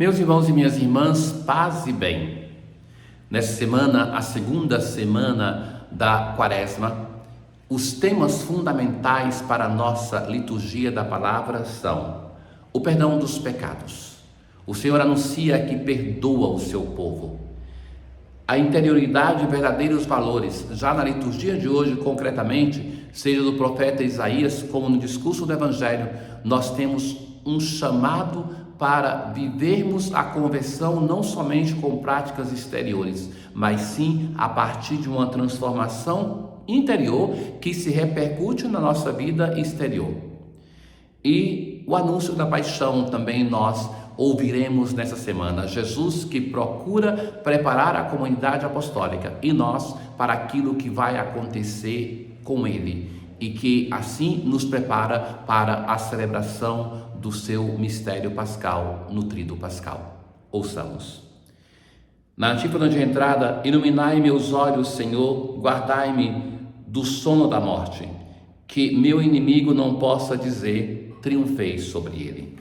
Meus irmãos e minhas irmãs, paz e bem. Nessa semana, a segunda semana da Quaresma, os temas fundamentais para a nossa liturgia da palavra são o perdão dos pecados. O Senhor anuncia que perdoa o seu povo. A interioridade de verdadeiros valores, já na liturgia de hoje concretamente, seja do profeta Isaías como no discurso do Evangelho, nós temos um chamado para vivermos a conversão não somente com práticas exteriores, mas sim a partir de uma transformação interior que se repercute na nossa vida exterior. E o anúncio da paixão também nós ouviremos nessa semana. Jesus que procura preparar a comunidade apostólica e nós para aquilo que vai acontecer com ele e que assim nos prepara para a celebração do seu mistério pascal, no tríduo pascal. Ouçamos. Na antífona de entrada: iluminai meus olhos, Senhor, guardai-me do sono da morte, que meu inimigo não possa dizer, triunfei sobre ele.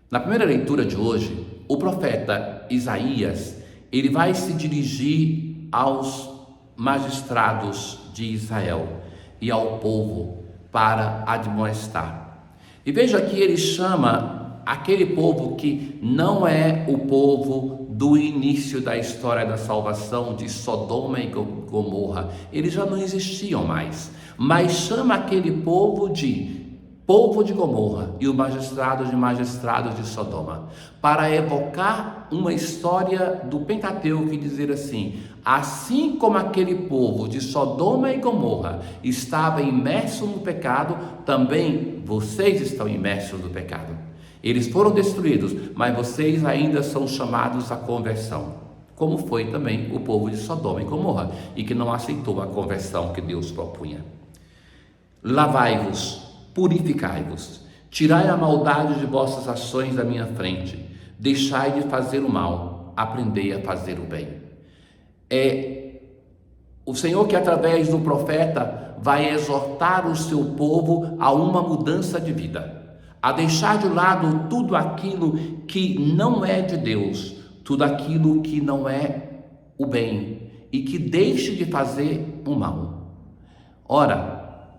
Na primeira leitura de hoje, o profeta Isaías, ele vai se dirigir aos magistrados de Israel e ao povo para admoestar. E veja que ele chama aquele povo que não é o povo do início da história da salvação de Sodoma e Gomorra. Eles já não existiam mais, mas chama aquele povo de Gomorra e o magistrado de Sodoma, para evocar uma história do Pentateuco e dizer assim: assim como aquele povo de Sodoma e Gomorra estava imerso no pecado, também vocês estão imersos no pecado. Eles foram destruídos, mas vocês ainda são chamados à conversão, como foi também o povo de Sodoma e Gomorra, e que não aceitou a conversão que Deus propunha. Lavai-vos, purificai-vos, tirai a maldade de vossas ações da minha frente, deixai de fazer o mal, aprendei a fazer o bem. É o Senhor que através do profeta vai exortar o seu povo a uma mudança de vida, a deixar de lado tudo aquilo que não é de Deus, tudo aquilo que não é o bem, e que deixe de fazer o mal. Ora,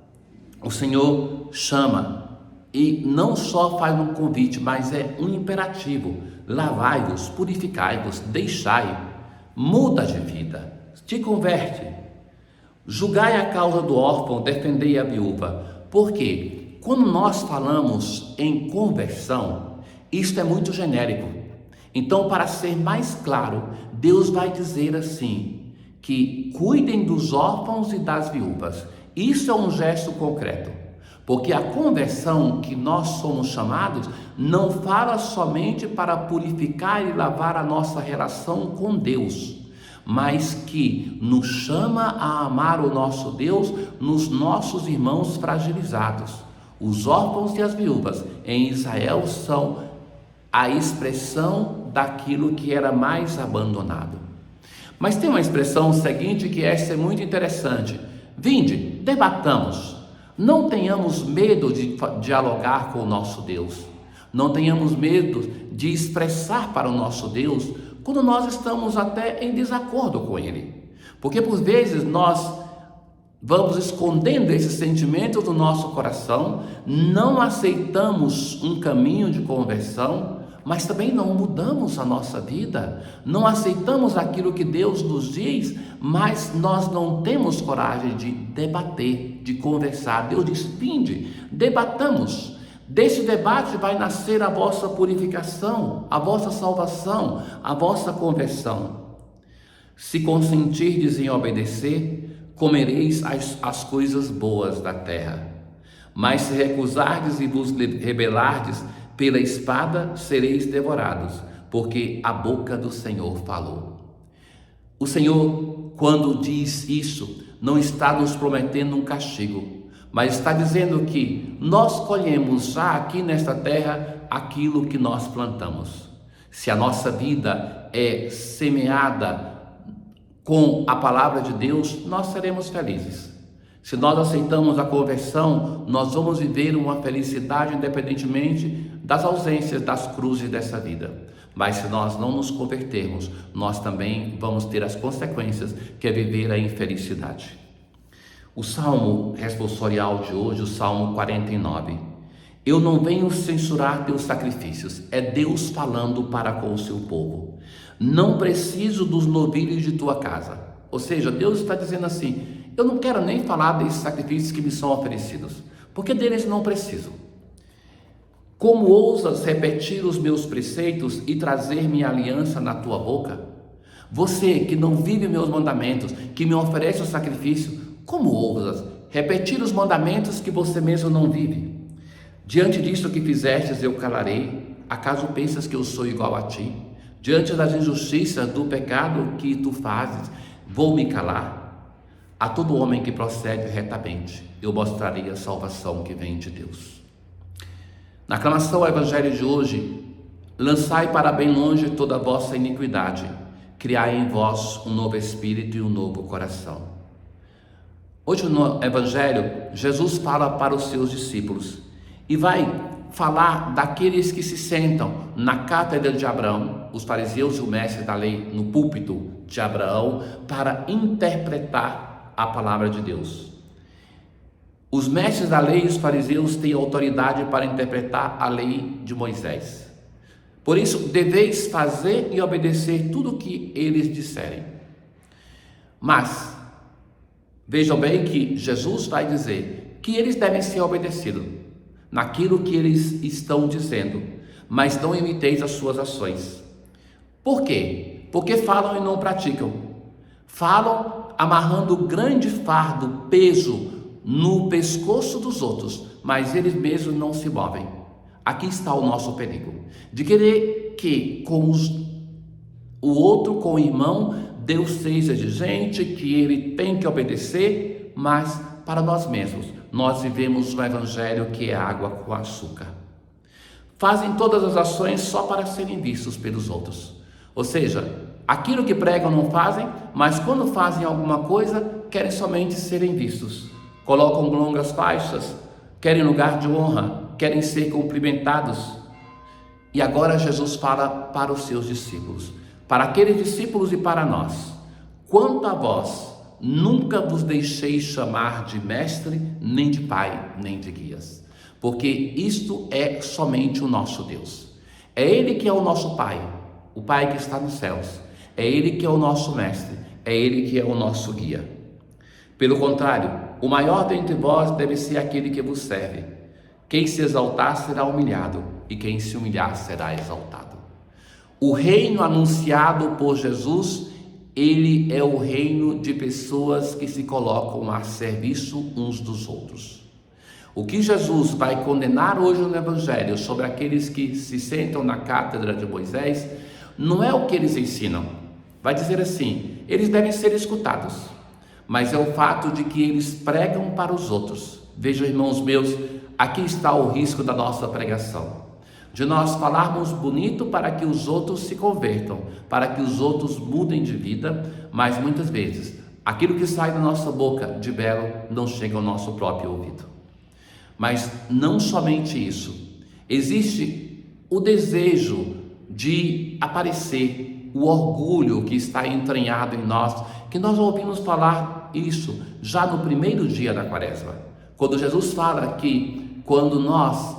o Senhor chama e não só faz um convite, mas é um imperativo: lavai-vos, purificai-vos, deixai, muda de vida, te converte, julgai a causa do órfão, defendei a viúva. Por quê? Quando nós falamos em conversão, isto é muito genérico. Então, para ser mais claro, Deus vai dizer assim, que cuidem dos órfãos e das viúvas. Isso é um gesto concreto, porque a conversão que nós somos chamados não fala somente para purificar e lavar a nossa relação com Deus, mas que nos chama a amar o nosso Deus nos nossos irmãos fragilizados. Os órfãos e as viúvas em Israel são a expressão daquilo que era mais abandonado. Mas tem uma expressão seguinte que essa é muito interessante: vinde, debatamos, não tenhamos medo de dialogar com o nosso Deus, não tenhamos medo de expressar para o nosso Deus quando nós estamos até em desacordo com Ele, porque por vezes nós vamos escondendo esses sentimentos do nosso coração, não aceitamos um caminho de conversão, mas também não mudamos a nossa vida, não aceitamos aquilo que Deus nos diz, mas nós não temos coragem de debater, de conversar. Deus diz: vinde, debatamos. Desse debate vai nascer a vossa purificação, a vossa salvação, a vossa conversão. Se consentirdes em obedecer, comereis as coisas boas da terra. Mas se recusardes e vos rebelardes, pela espada sereis devorados, porque a boca do Senhor falou. O Senhor, quando diz isso, não está nos prometendo um castigo, mas está dizendo que nós colhemos já aqui nesta terra aquilo que nós plantamos. Se a nossa vida é semeada com a palavra de Deus, nós seremos felizes. Se nós aceitamos a conversão, nós vamos viver uma felicidade independentemente das ausências, das cruzes dessa vida. Mas se nós não nos convertermos, nós também vamos ter as consequências, que é viver a infelicidade. O salmo responsorial de hoje, o Salmo 49. Eu não venho censurar teus sacrifícios, é Deus falando para com o seu povo. Não preciso dos novilhos de tua casa. Ou seja, Deus está dizendo assim, eu não quero nem falar desses sacrifícios que me são oferecidos, porque deles não preciso. Como ousas repetir os meus preceitos e trazer minha aliança na tua boca? Você que não vive meus mandamentos, que me oferece o sacrifício, como ousas repetir os mandamentos que você mesmo não vive? Diante disto que fizestes eu calarei, acaso pensas que eu sou igual a ti? Diante das injustiças do pecado que tu fazes, vou me calar? A todo homem que procede retamente, eu mostrarei a salvação que vem de Deus. Na aclamação ao Evangelho de hoje, lançai para bem longe toda a vossa iniquidade, criai em vós um novo espírito e um novo coração. Hoje no Evangelho, Jesus fala para os seus discípulos e vai falar daqueles que se sentam na cátedra de Abraão, os fariseus e o mestre da lei, no púlpito de Abraão, para interpretar a palavra de Deus. Os mestres da lei e os fariseus têm autoridade para interpretar a lei de Moisés. Por isso, deveis fazer e obedecer tudo o que eles disserem. Mas vejam bem que Jesus vai dizer que eles devem ser obedecidos naquilo que eles estão dizendo, mas não imiteis as suas ações. Por quê? Porque falam e não praticam. Falam amarrando grande fardo, peso no pescoço dos outros, mas eles mesmos não se movem. Aqui está o nosso perigo, de querer que com o outro, com o irmão, Deus seja exigente, que ele tem que obedecer, mas para nós mesmos, nós vivemos um evangelho que é água com açúcar. Fazem todas as ações só para serem vistos pelos outros. Ou seja, aquilo que pregam não fazem, mas quando fazem alguma coisa, querem somente serem vistos. Colocam longas faixas, querem lugar de honra, querem ser cumprimentados. E agora Jesus fala para os seus discípulos, para aqueles discípulos e para nós. Quanto a vós, nunca vos deixei chamar de mestre, nem de pai, nem de guias, porque isto é somente o nosso Deus. É Ele que é o nosso Pai, o Pai que está nos céus. É Ele que é o nosso mestre, é Ele que é o nosso guia. Pelo contrário, o maior dentre vós deve ser aquele que vos serve. Quem se exaltar será humilhado, e quem se humilhar será exaltado. O reino anunciado por Jesus, ele é o reino de pessoas que se colocam a serviço uns dos outros. O que Jesus vai condenar hoje no Evangelho sobre aqueles que se sentam na cátedra de Moisés, não é o que eles ensinam. Vai dizer assim, eles devem ser escutados, mas é o fato de que eles pregam para os outros. Vejam, irmãos meus, aqui está o risco da nossa pregação. De nós falarmos bonito para que os outros se convertam, para que os outros mudem de vida, mas muitas vezes aquilo que sai da nossa boca de belo não chega ao nosso próprio ouvido. Mas não somente isso, existe o desejo de aparecer, o orgulho que está entranhado em nós, que nós ouvimos falar isso já no primeiro dia da Quaresma, quando Jesus fala que quando nós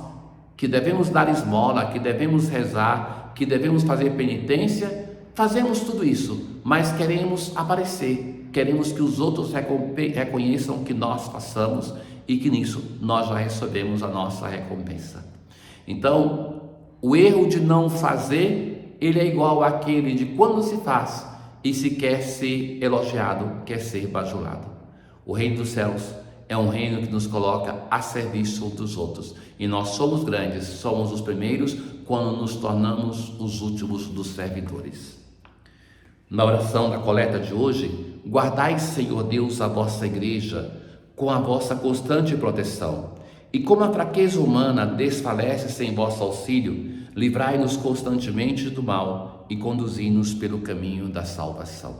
que devemos dar esmola, que devemos rezar, que devemos fazer penitência, fazemos tudo isso, mas queremos aparecer, queremos que os outros reconheçam que nós façamos e que nisso nós já recebemos a nossa recompensa. Então, o erro de não fazer, ele é igual àquele de quando se faz e se quer ser elogiado, quer ser bajulado. O reino dos céus é um reino que nos coloca a serviço dos outros. E nós somos grandes, somos os primeiros quando nos tornamos os últimos dos servidores. Na oração da coleta de hoje, guardai, Senhor Deus, a vossa igreja com a vossa constante proteção. E como a fraqueza humana desfalece sem vosso auxílio, livrai-nos constantemente do mal e conduzi-nos pelo caminho da salvação.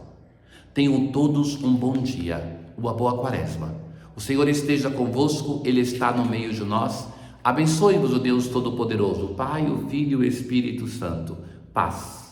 Tenham todos um bom dia, uma boa Quaresma. O Senhor esteja convosco, Ele está no meio de nós. Abençoe-vos o Deus Todo-Poderoso, o Pai, o Filho e o Espírito Santo. Paz.